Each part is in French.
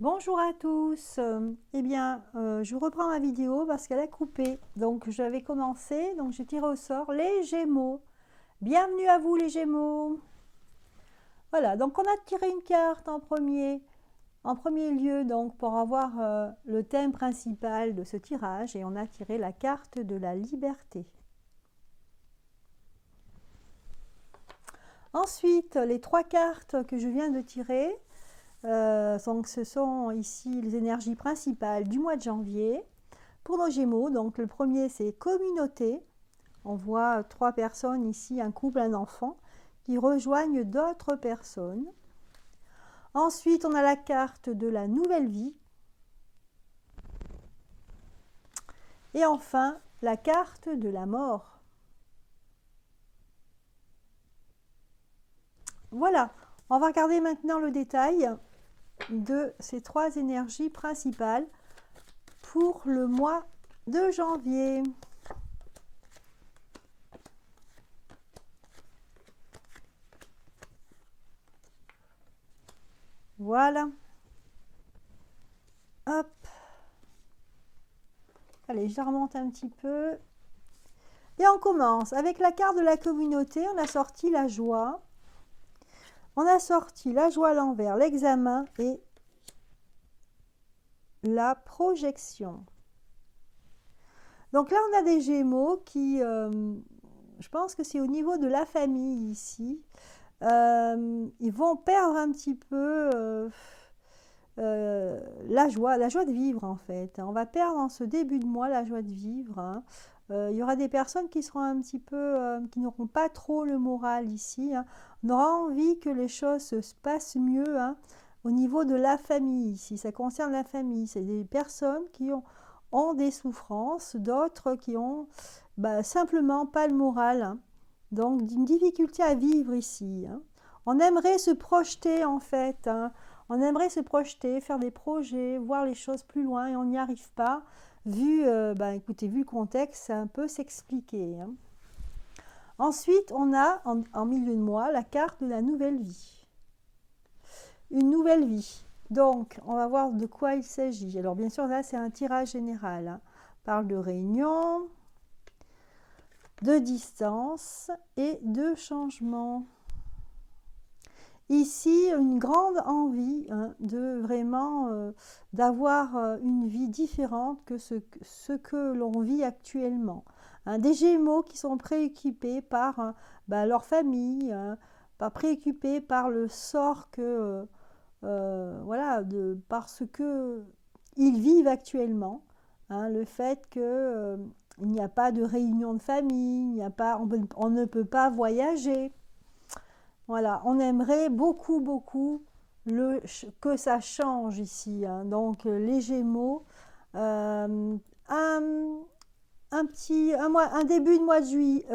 Bonjour à tous. Je reprends ma vidéo parce qu'elle a coupé. Donc, j'avais commencé, donc j'ai tiré au sort les Gémeaux. Bienvenue à vous les Gémeaux. Voilà, donc on a tiré une carte en premier lieu, donc pour avoir le thème principal de ce tirage, et on a tiré la carte de la liberté. Ensuite, les trois cartes que je viens de tirer, donc ce sont ici les énergies principales du mois de janvier. Pour nos Gémeaux, donc le premier c'est communauté. On voit trois personnes ici, un couple, un enfant, qui rejoignent d'autres personnes. Ensuite, on a la carte de la nouvelle vie. Et enfin, la carte de la mort. Voilà, on va regarder maintenant le détail de ces trois énergies principales pour le mois de janvier. Voilà. Hop. Allez, je la remonte un petit peu. Et on commence. Avec la carte de la communauté, on a sorti la joie. On a sorti la joie à l'envers, l'examen et la projection. Donc là, on a des Gémeaux qui, je pense que c'est au niveau de la famille ici, ils vont perdre un petit peu la joie de vivre en fait. On va perdre en ce début de mois la joie de vivre. Hein. Il y aura des personnes qui seront un petit peu, qui n'auront pas trop le moral ici. Hein. On aura envie que les choses se passent mieux hein, au niveau de la famille ici. Ça concerne la famille. C'est des personnes qui ont des souffrances, d'autres qui ont simplement pas le moral. Hein. Donc d'une difficulté à vivre ici. Hein. On aimerait se projeter en fait. Hein. On aimerait se projeter, faire des projets, voir les choses plus loin et on n'y arrive pas. Écoutez, vu le contexte, ça peut s'expliquer. Hein. Ensuite, on a en milieu de mois la carte de la nouvelle vie. Une nouvelle vie. Donc, on va voir de quoi il s'agit. Alors, bien sûr, là, c'est un tirage général. Hein. On parle de réunion, de distance et de changement. Ici, une grande envie hein, de vraiment d'avoir une vie différente que ce que l'on vit actuellement. Hein, des Gémeaux qui sont préoccupés par leur famille, hein, pas préoccupés par le sort que voilà, parce que ils vivent actuellement. Hein, le fait que il n'y a pas de réunion de famille, il n'y a pas, on ne peut pas voyager. Voilà, on aimerait beaucoup, beaucoup que ça change ici. Hein. Donc, les Gémeaux, euh, un, un début de mois de juillet,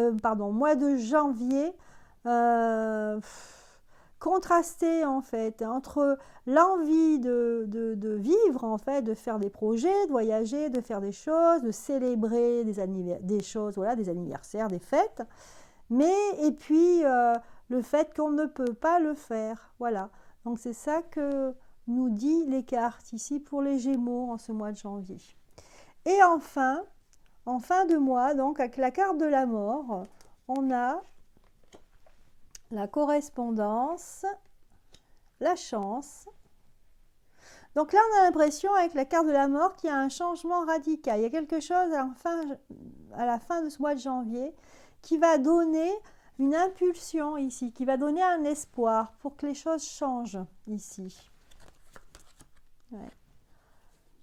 mois de janvier, euh, contrasté en fait entre l'envie de vivre en fait, de faire des projets, de voyager, de faire des choses, de célébrer des choses, voilà, des anniversaires, des fêtes, mais et puis le fait qu'on ne peut pas le faire. Voilà. Donc c'est ça que nous dit les cartes ici pour les Gémeaux en ce mois de janvier. Et enfin, en fin de mois, donc avec la carte de la mort, on a la correspondance, la chance. Donc là, on a l'impression avec la carte de la mort qu'il y a un changement radical. Il y a quelque chose à la fin de ce mois de janvier qui va donner une impulsion ici, qui va donner un espoir pour que les choses changent ici. Ouais.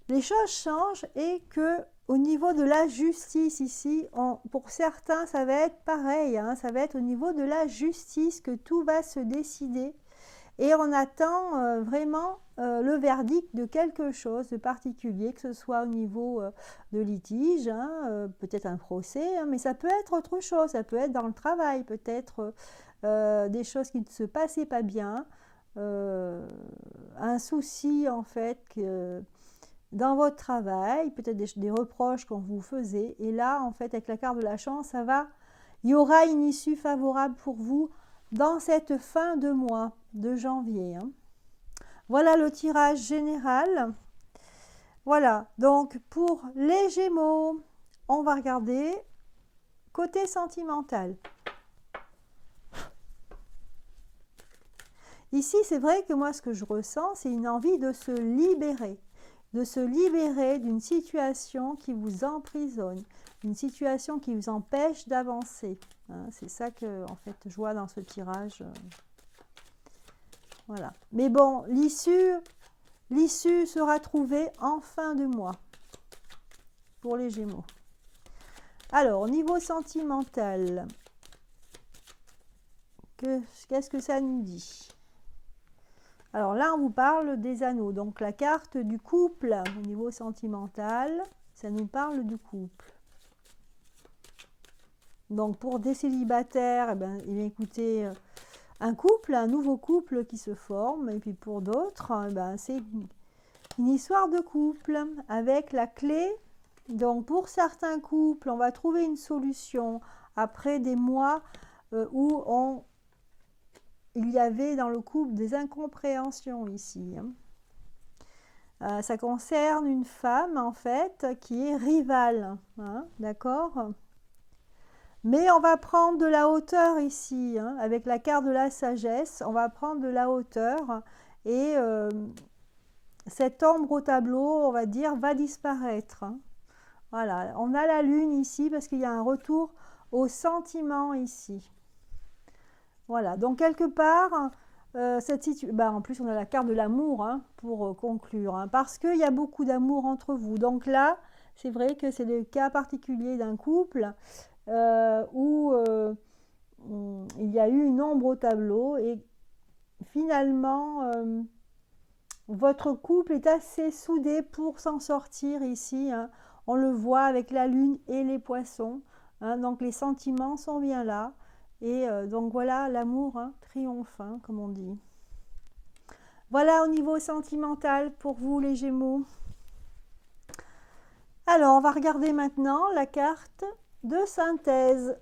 Les choses changent et que au niveau de la justice ici, pour certains, ça va être pareil. Hein, ça va être au niveau de la justice que tout va se décider. Et on attend vraiment le verdict de quelque chose de particulier, que ce soit au niveau de litige, hein, peut-être un procès, hein, mais ça peut être autre chose, ça peut être dans le travail, peut-être des choses qui ne se passaient pas bien, un souci en fait dans votre travail, peut-être des reproches qu'on vous faisait, et là en fait avec la carte de la chance, il y aura une issue favorable pour vous dans cette fin de mois de janvier. Hein. Voilà le tirage général. Voilà, donc pour les Gémeaux, on va regarder côté sentimental. Ici, c'est vrai que moi, ce que je ressens, c'est une envie de se libérer d'une situation qui vous emprisonne, une situation qui vous empêche d'avancer. Hein, c'est ça que, en fait, je vois dans ce tirage. Voilà. Mais bon, l'issue sera trouvée en fin de mois pour les Gémeaux. Alors, au niveau sentimental, qu'est-ce que ça nous dit? Alors là, on vous parle des anneaux. Donc la carte du couple au niveau sentimental, ça nous parle du couple. Donc pour des célibataires, écoutez, un couple, un nouveau couple qui se forme. Et puis pour d'autres, c'est une histoire de couple avec la clé. Donc pour certains couples, on va trouver une solution après des mois où il y avait dans le couple des incompréhensions ici. Ça concerne une femme en fait qui est rivale, hein, d'accord? Mais on va prendre de la hauteur ici, hein, avec la carte de la sagesse, on va prendre de la hauteur et cette ombre au tableau, on va dire, va disparaître. Hein. Voilà, on a la lune ici parce qu'il y a un retour au sentiment ici. Voilà, donc quelque part, en plus on a la carte de l'amour hein, pour conclure, hein, parce qu'il y a beaucoup d'amour entre vous. Donc là, c'est vrai que c'est le cas particulier d'un couple où il y a eu une ombre au tableau et finalement, votre couple est assez soudé pour s'en sortir ici. Hein. On le voit avec la lune et les poissons. Hein, donc les sentiments sont bien là. Et donc voilà, l'amour hein, triomphe, hein, comme on dit. Voilà au niveau sentimental pour vous les Gémeaux. Alors, on va regarder maintenant la carte de synthèse.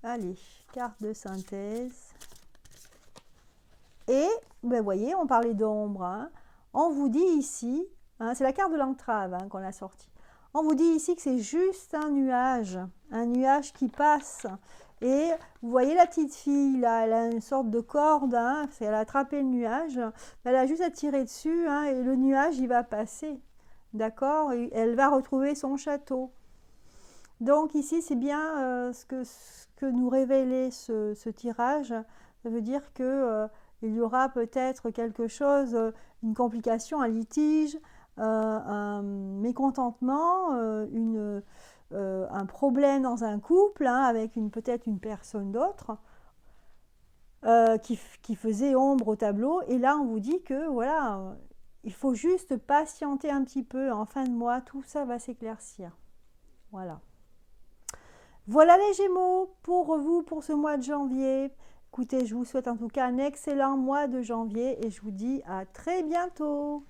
Allez, carte de synthèse. Et, vous voyez, on parlait d'ombre. Hein. On vous dit ici, hein, c'est la carte de l'entrave hein, qu'on a sortie. On vous dit ici que c'est juste un nuage qui passe. Et vous voyez la petite fille, là, elle a une sorte de corde, hein, elle a attrapé le nuage, elle a juste à tirer dessus, hein, et le nuage, il va passer. D'accord? Elle va retrouver son château. Donc ici, c'est bien ce que nous révélait ce tirage. Ça veut dire que il y aura peut-être quelque chose, une complication, un litige, un mécontentement, un problème dans un couple hein, avec peut-être une personne d'autre qui faisait ombre au tableau. Et là, on vous dit que voilà, il faut juste patienter un petit peu. En fin de mois, tout ça va s'éclaircir. Voilà. Voilà les Gémeaux pour vous pour ce mois de janvier. Écoutez, je vous souhaite en tout cas un excellent mois de janvier et je vous dis à très bientôt.